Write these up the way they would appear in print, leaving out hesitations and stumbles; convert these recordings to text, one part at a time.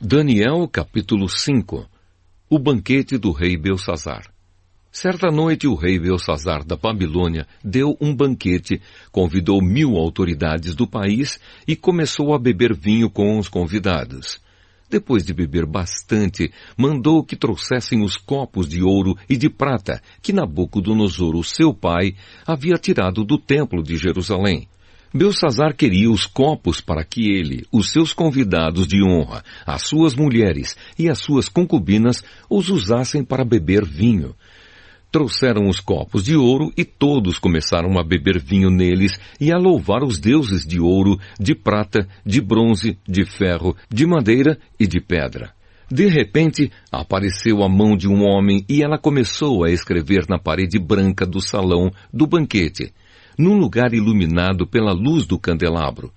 Daniel capítulo 5. O banquete do rei Belsazar. Certa noite o rei Belsazar da Babilônia deu um banquete, convidou 1000 autoridades do país e começou a beber vinho com os convidados. Depois de beber bastante, mandou que trouxessem os copos de ouro e de prata que Nabucodonosor, o seu pai, havia tirado do templo de Jerusalém. Belsazar queria os copos para que ele, os seus convidados de honra, as suas mulheres e as suas concubinas os usassem para beber vinho. Trouxeram os copos de ouro e todos começaram a beber vinho neles e a louvar os deuses de ouro, de prata, de bronze, de ferro, de madeira e de pedra. De repente, apareceu a mão de um homem e ela começou a escrever na parede branca do salão do banquete, num lugar iluminado pela luz do candelabro.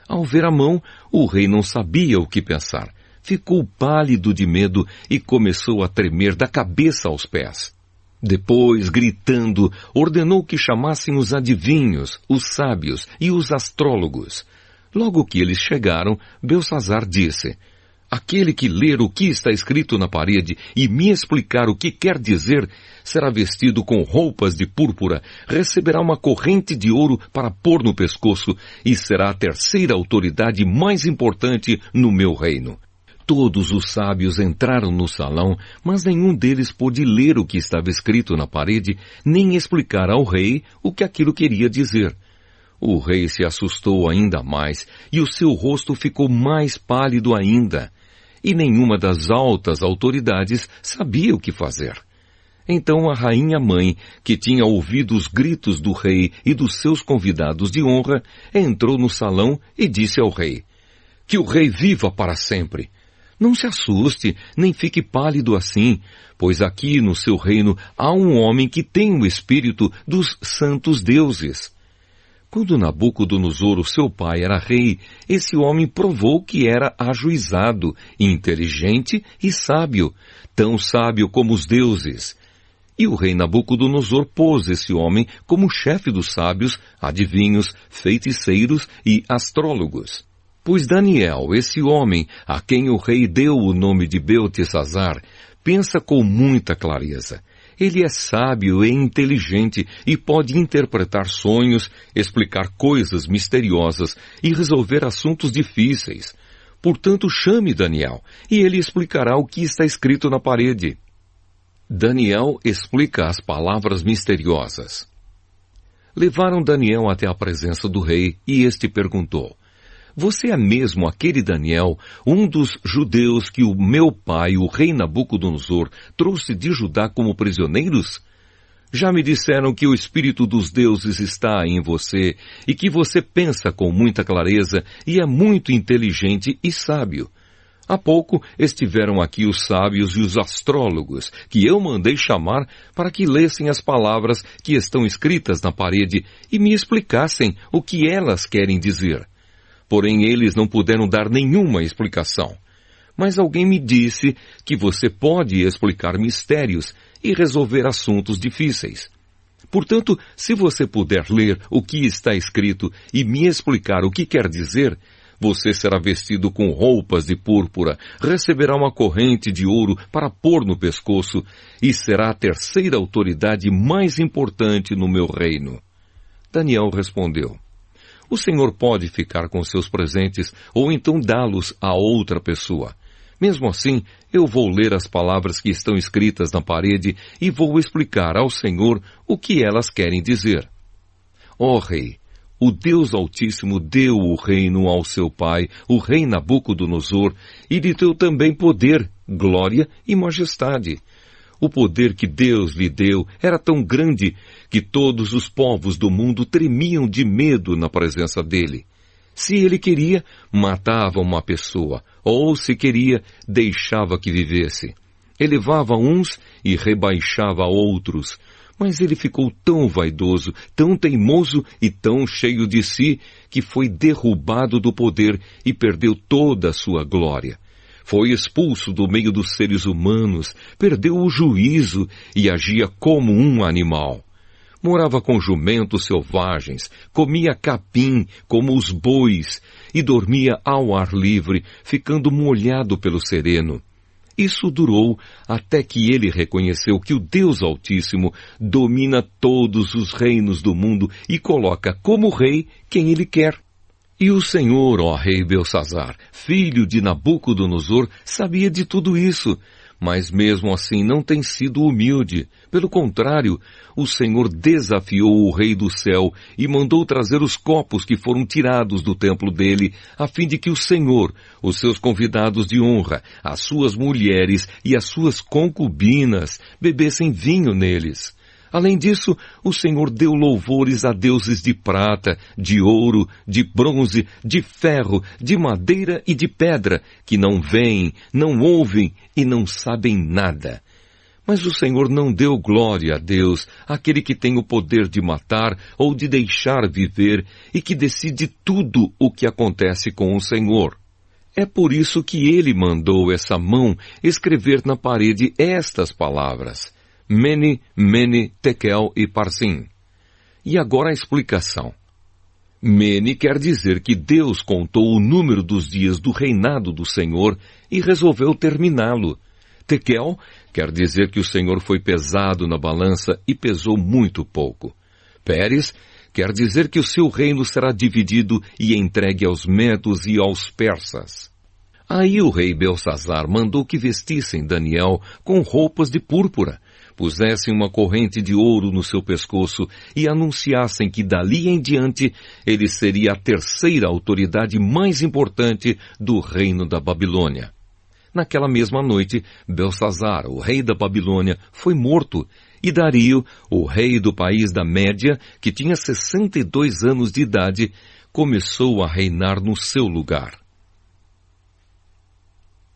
Ao ver a mão, o rei não sabia o que pensar. Ficou pálido de medo e começou a tremer da cabeça aos pés. Depois, gritando, ordenou que chamassem os adivinhos, os sábios e os astrólogos. Logo que eles chegaram, Belsazar disse: aquele que ler o que está escrito na parede e me explicar o que quer dizer, será vestido com roupas de púrpura, receberá uma corrente de ouro para pôr no pescoço e será a terceira autoridade mais importante no meu reino. Todos os sábios entraram no salão, mas nenhum deles pôde ler o que estava escrito na parede, nem explicar ao rei o que aquilo queria dizer. O rei se assustou ainda mais e o seu rosto ficou mais pálido ainda. E nenhuma das altas autoridades sabia o que fazer. Então a rainha-mãe, que tinha ouvido os gritos do rei e dos seus convidados de honra, entrou no salão e disse ao rei: que o rei viva para sempre! Não se assuste, nem fique pálido assim, pois aqui no seu reino há um homem que tem o espírito dos santos deuses. Quando Nabucodonosor, o seu pai, era rei, esse homem provou que era ajuizado, inteligente e sábio, tão sábio como os deuses. E o rei Nabucodonosor pôs esse homem como chefe dos sábios, adivinhos, feiticeiros e astrólogos. Pois Daniel, esse homem, a quem o rei deu o nome de Beltesazar, pensa com muita clareza. Ele é sábio e inteligente e pode interpretar sonhos, explicar coisas misteriosas e resolver assuntos difíceis. Portanto, chame Daniel e ele explicará o que está escrito na parede. Daniel explica as palavras misteriosas. Levaram Daniel até a presença do rei e este perguntou: você é mesmo aquele Daniel, um dos judeus que o meu pai, o rei Nabucodonosor, trouxe de Judá como prisioneiros? Já me disseram que o espírito dos deuses está em você e que você pensa com muita clareza e é muito inteligente e sábio. Há pouco estiveram aqui os sábios e os astrólogos, que eu mandei chamar para que lessem as palavras que estão escritas na parede e me explicassem o que elas querem dizer. Porém, eles não puderam dar nenhuma explicação. Mas alguém me disse que você pode explicar mistérios e resolver assuntos difíceis. Portanto, se você puder ler o que está escrito e me explicar o que quer dizer, você será vestido com roupas de púrpura, receberá uma corrente de ouro para pôr no pescoço e será a terceira autoridade mais importante no meu reino. Daniel respondeu: o Senhor pode ficar com seus presentes ou então dá-los a outra pessoa. Mesmo assim, eu vou ler as palavras que estão escritas na parede e vou explicar ao Senhor o que elas querem dizer. Ó Rei, o Deus Altíssimo deu o reino ao seu pai, o rei Nabucodonosor, e lhe deu também poder, glória e majestade. O poder que Deus lhe deu era tão grande que todos os povos do mundo tremiam de medo na presença dele. Se ele queria, matava uma pessoa, ou se queria, deixava que vivesse. Elevava uns e rebaixava outros, mas ele ficou tão vaidoso, tão teimoso e tão cheio de si, que foi derrubado do poder e perdeu toda a sua glória. Foi expulso do meio dos seres humanos, perdeu o juízo e agia como um animal. Morava com jumentos selvagens, comia capim como os bois e dormia ao ar livre, ficando molhado pelo sereno. Isso durou até que ele reconheceu que o Deus Altíssimo domina todos os reinos do mundo e coloca como rei quem ele quer. E o Senhor, ó rei Belsazar, filho de Nabucodonosor, sabia de tudo isso, mas mesmo assim não tem sido humilde. Pelo contrário, o Senhor desafiou o rei do céu e mandou trazer os copos que foram tirados do templo dele, a fim de que o Senhor, os seus convidados de honra, as suas mulheres e as suas concubinas bebessem vinho neles. Além disso, o Senhor deu louvores a deuses de prata, de ouro, de bronze, de ferro, de madeira e de pedra, que não veem, não ouvem e não sabem nada. Mas o Senhor não deu glória a Deus, aquele que tem o poder de matar ou de deixar viver e que decide tudo o que acontece com o Senhor. É por isso que ele mandou essa mão escrever na parede estas palavras: Mene, Mene, Tekel e Parsim. E agora a explicação. Mene quer dizer que Deus contou o número dos dias do reinado do Senhor e resolveu terminá-lo. Tekel quer dizer que o Senhor foi pesado na balança e pesou muito pouco. Pérez quer dizer que o seu reino será dividido e entregue aos medos e aos persas. Aí o rei Belsazar mandou que vestissem Daniel com roupas de púrpura, pusessem uma corrente de ouro no seu pescoço e anunciassem que dali em diante ele seria a terceira autoridade mais importante do reino da Babilônia. Naquela mesma noite, Belsazar, o rei da Babilônia, foi morto, e Dario, o rei do país da Média, que tinha 62 anos de idade, começou a reinar no seu lugar.